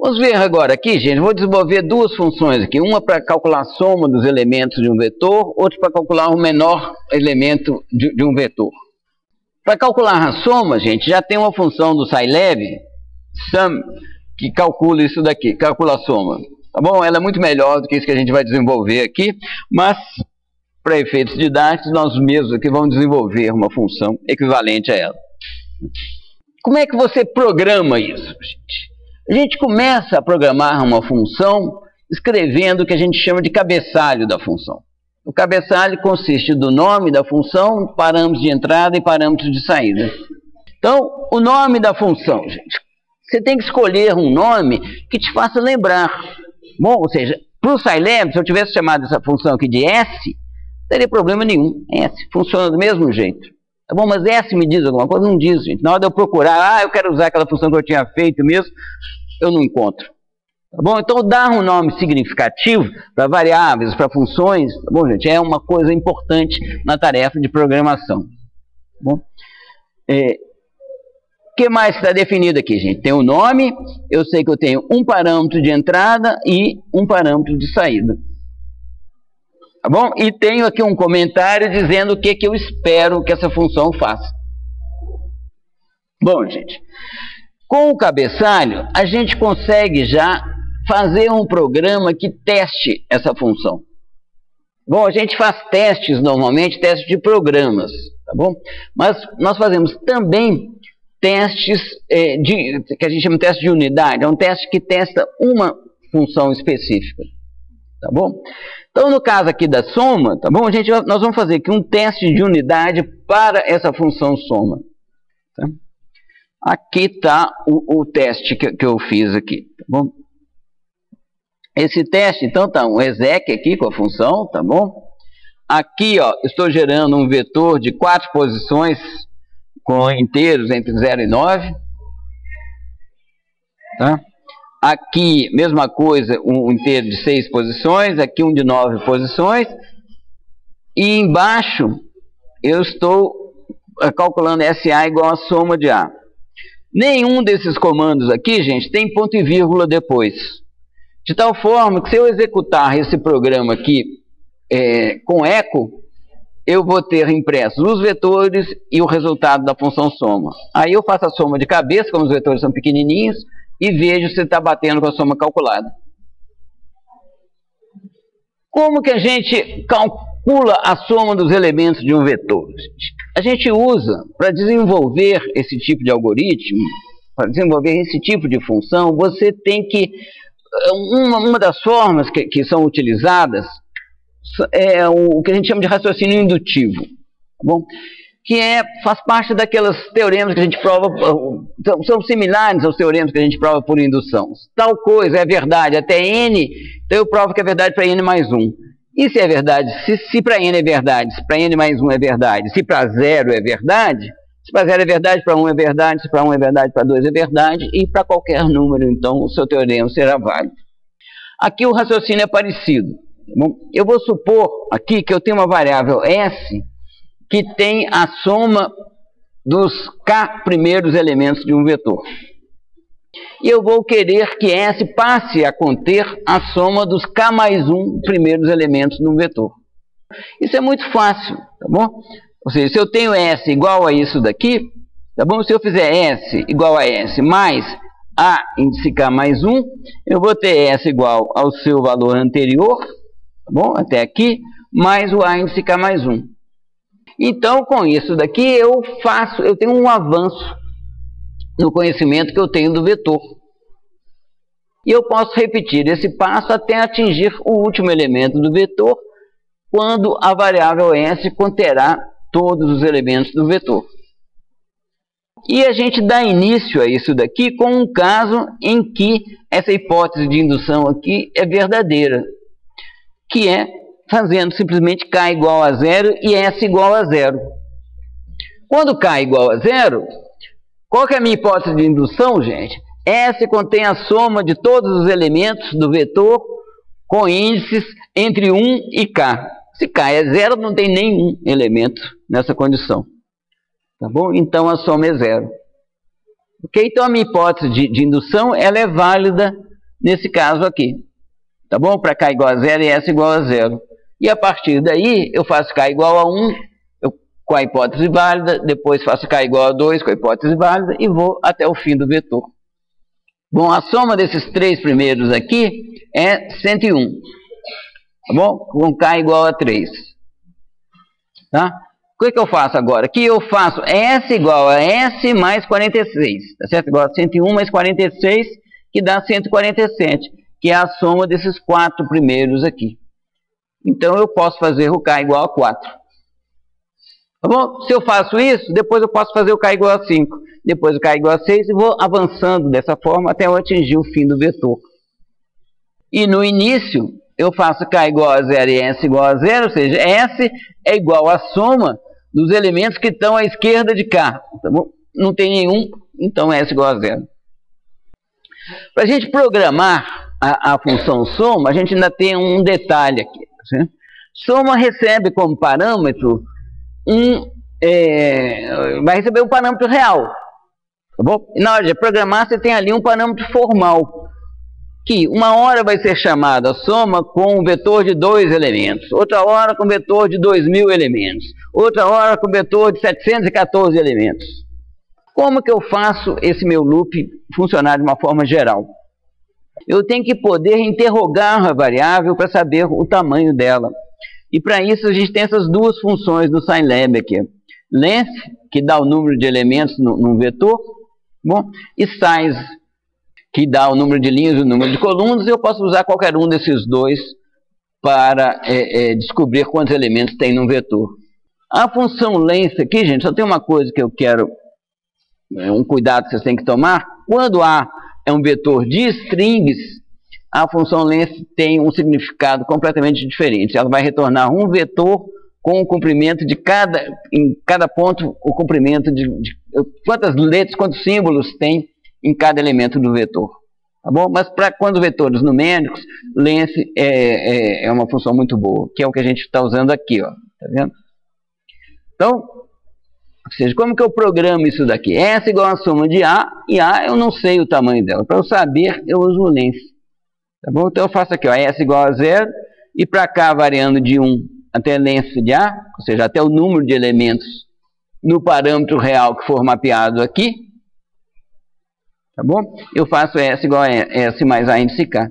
Vamos ver agora aqui, gente, vou desenvolver duas funções aqui, uma para calcular a soma dos elementos de um vetor, outra para calcular o menor elemento de um vetor. Para calcular a soma, gente, já tem uma função do Scilab, sum, que calcula isso daqui, calcula a soma. Tá bom? Ela é muito melhor do que isso que a gente vai desenvolver aqui, mas para efeitos didáticos, nós mesmos aqui vamos desenvolver uma função equivalente a ela. Como é que você programa isso, gente? A gente começa a programar uma função escrevendo o que a gente chama de cabeçalho da função. O cabeçalho consiste do nome da função, parâmetros de entrada e parâmetros de saída. Então, o nome da função, gente, você tem que escolher um nome que te faça lembrar. Bom, ou seja, para o Scilab, se eu tivesse chamado essa função aqui de S, não teria problema nenhum. S funciona do mesmo jeito. Tá bom, mas S me diz alguma coisa? Não diz, gente. Na hora de eu procurar, eu quero usar aquela função que eu tinha feito mesmo, eu não encontro. Tá bom? Então, dar um nome significativo para variáveis, para funções, tá bom, gente, é uma coisa importante na tarefa de programação. Tá bom? O que mais está definido aqui, gente? Tem o nome, eu sei que eu tenho um parâmetro de entrada e um parâmetro de saída. Tá bom? E tenho aqui um comentário dizendo o que eu espero que essa função faça. Bom, gente, com o cabeçalho, a gente consegue já fazer um programa que teste essa função. Bom, a gente faz testes normalmente, testes de programas, tá bom? Mas nós fazemos também testes que a gente chama de teste de unidade, é um teste que testa uma função específica, tá bom? Então, no caso aqui da soma, tá bom? Nós vamos fazer aqui um teste de unidade para essa função soma. Tá? Aqui está o teste que eu fiz aqui, tá bom? Esse teste, então, tá um exec aqui com a função, tá bom? Aqui, ó, estou gerando um vetor de 4 posições com inteiros entre 0 e 9. Tá? Aqui, mesma coisa, um inteiro de 6 posições, aqui um de 9 posições. E embaixo, eu estou calculando SA igual a soma de A. Nenhum desses comandos aqui, gente, tem ponto e vírgula depois. De tal forma que se eu executar esse programa aqui com eco, eu vou ter impressos os vetores e o resultado da função soma. Aí eu faço a soma de cabeça, como os vetores são pequenininhos, e vejo se está batendo com a soma calculada. Como que a gente calcula a soma dos elementos de um vetor? A gente usa, para desenvolver esse tipo de algoritmo, para desenvolver esse tipo de função, você tem que... Uma das formas que são utilizadas é o que a gente chama de raciocínio indutivo, tá bom? Que faz parte daqueles teoremas que a gente prova, são similares aos teoremas que a gente prova por indução. Tal coisa é verdade até n, então eu provo que é verdade para n mais 1. E se é verdade, se para n é verdade, se para n mais 1 é verdade, se para 0 é verdade, se para 0 é verdade, para 1 é verdade, se para 1 é verdade, para 2 é verdade, e para qualquer número, então, o seu teorema será válido. Aqui o raciocínio é parecido. Tá bom? Eu vou supor aqui que eu tenho uma variável S que tem a soma dos k primeiros elementos de um vetor. E eu vou querer que S passe a conter a soma dos k mais 1 primeiros elementos de um vetor. Isso é muito fácil, tá bom? Ou seja, se eu tenho S igual a isso daqui, tá bom? Se eu fizer S igual a S mais A índice K mais 1, eu vou ter S igual ao seu valor anterior, tá bom? Até aqui, mais o A índice K mais 1. Então, com isso daqui, eu tenho um avanço no conhecimento que eu tenho do vetor. E eu posso repetir esse passo até atingir o último elemento do vetor, quando a variável S conterá todos os elementos do vetor. E a gente dá início a isso daqui com um caso em que essa hipótese de indução aqui é verdadeira, que é fazendo simplesmente K igual a 0 e S igual a 0. Quando K igual a 0, qual que é a minha hipótese de indução, gente? S contém a soma de todos os elementos do vetor com índices entre 1 e K. Se K é 0, não tem nenhum elemento nessa condição. Tá bom? Então a soma é 0. Ok? Então a minha hipótese de indução ela é válida nesse caso aqui. Tá bom? Para K igual a 0 e S igual a 0. E a partir daí, eu faço K igual a 1, com a hipótese válida, depois faço K igual a 2 com a hipótese válida e vou até o fim do vetor. Bom, a soma desses três primeiros aqui é 101. Tá bom? Com K igual a 3. Tá? O que eu faço agora? Aqui eu faço S igual a S mais 46. Tá certo? Igual a 101 mais 46, que dá 147, que é a soma desses quatro primeiros aqui. Então eu posso fazer o K igual a 4. Tá bom? Se eu faço isso, depois eu posso fazer o K igual a 5. Depois o K igual a 6 e vou avançando dessa forma até eu atingir o fim do vetor. E no início, eu faço K igual a 0 e S igual a 0, ou seja, S é igual à soma dos elementos que estão à esquerda de K. Tá bom? Não tem nenhum, então S igual a 0. Para a gente programar a função soma, a gente ainda tem um detalhe aqui. Tá? Soma recebe como parâmetro vai receber um parâmetro real. Tá bom? E na hora de programar, você tem ali um parâmetro formal, que uma hora vai ser chamada a soma com um vetor de 2 elementos, outra hora com um vetor de 2000 elementos, outra hora com um vetor de 714 elementos. Como que eu faço esse meu loop funcionar de uma forma geral? Eu tenho que poder interrogar a variável para saber o tamanho dela. E para isso a gente tem essas duas funções do Scilab aqui. Length, que dá o número de elementos num vetor, bom? E size, que dá o número de linhas e o número de colunas. Eu posso usar qualquer um desses dois para descobrir quantos elementos tem num vetor. A função length aqui, gente, só tem uma coisa que eu quero, um cuidado que vocês têm que tomar. Quando A é um vetor de strings, a função length tem um significado completamente diferente. Ela vai retornar um vetor com o comprimento de em cada ponto, o comprimento de quantas letras, quantos símbolos tem em cada elemento do vetor. Tá bom? Mas para quando vetores numéricos, length é uma função muito boa, que é o que a gente está usando aqui, ó. Tá vendo? Então, ou seja, como que eu programo isso daqui? S igual a soma de A, e A eu não sei o tamanho dela. Para eu saber, eu uso o length. Tá bom? Então eu faço aqui, ó, S igual a 0, e para cá variando de 1 até length de A, ou seja, até o número de elementos no parâmetro real que for mapeado aqui, tá bom? Eu faço S igual a S mais A índice K.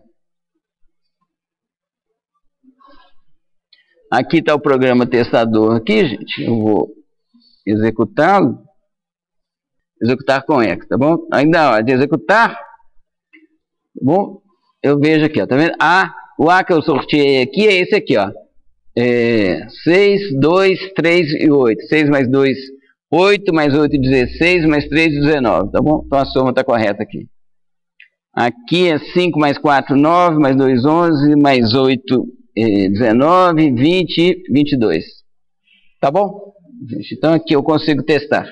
Aqui está o programa testador aqui, gente. Eu vou executá-lo. Executar com eco, tá bom? Ainda na hora de executar, tá bom? Eu vejo aqui, ó, tá vendo? O A que eu sorteei aqui é esse aqui, ó. 6, 2, 3 e 8. 6 mais 2, 8, mais 8, 16, mais 3, 19, tá bom? Então a soma está correta aqui. Aqui é 5 mais 4, 9, mais 2, 11, mais 8, 19, 20, 22. Tá bom? Então aqui eu consigo testar.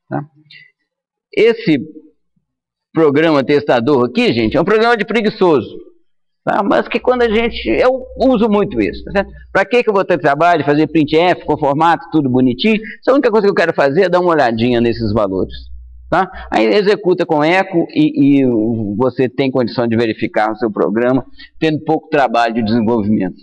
Tá? Esse programa testador aqui, gente, é um programa de preguiçoso. Tá? Mas que quando eu uso muito isso, tá certo? Para que eu vou ter trabalho de fazer printf com formato, tudo bonitinho? A única coisa que eu quero fazer é dar uma olhadinha nesses valores. Tá? Aí executa com eco e você tem condição de verificar o seu programa, tendo pouco trabalho de desenvolvimento.